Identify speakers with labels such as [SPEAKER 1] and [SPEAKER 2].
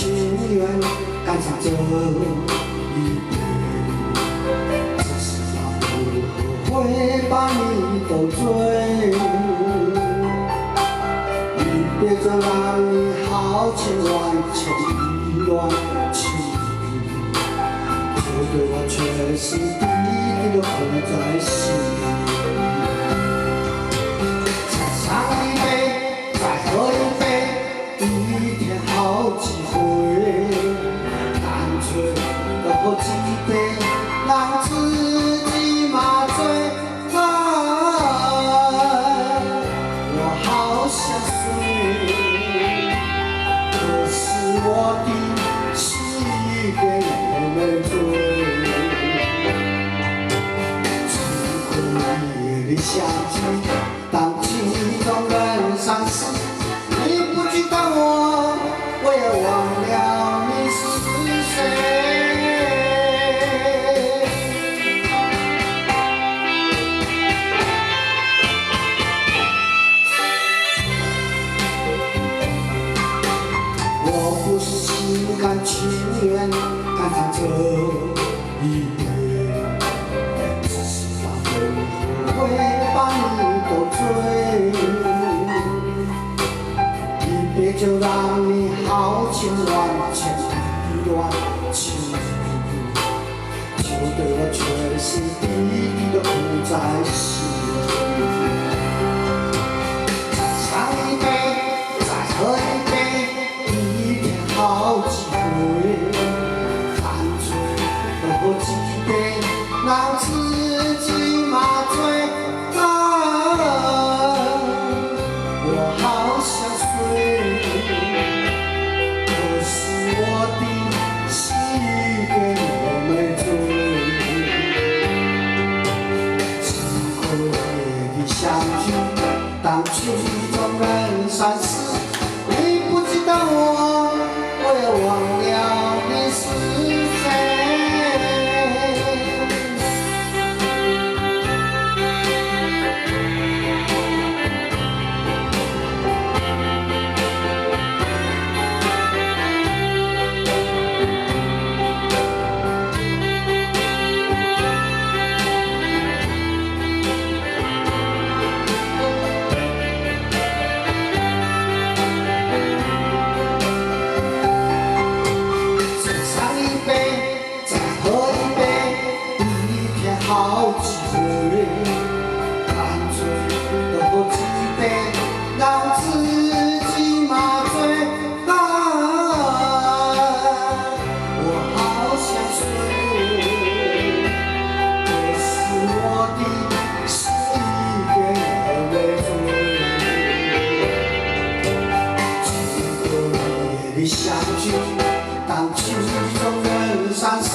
[SPEAKER 1] 情愿赶上这一天，只是让我后悔把你得罪。离别就让你豪情万千，意乱情迷，就对我却是滴滴的刻在心里。再上一杯，再喝一杯，一天好几回，干脆多喝几杯，让自己麻醉。我好想睡，可是我的心一点也没醉。经过夜里相聚，当情中人散时，你不知道我也忘了你是谁。我不是心甘情愿赶上这一天，只是让我后悔把你得罪。离别就让你豪情万千，意乱情迷，就对我却是滴滴的苦在心里。再上一杯，再喝一杯，一天好几回，干脆多喝几杯，让自己麻醉。我好想睡，可是我的心一点也没醉。经过夜的相聚，当曲终人散时，你不知道我也忘了你是谁。好几回，干脆多喝几杯，让自己麻醉。我好想睡，可是我的心一点也没醉。经过夜里相聚，当曲终人散时。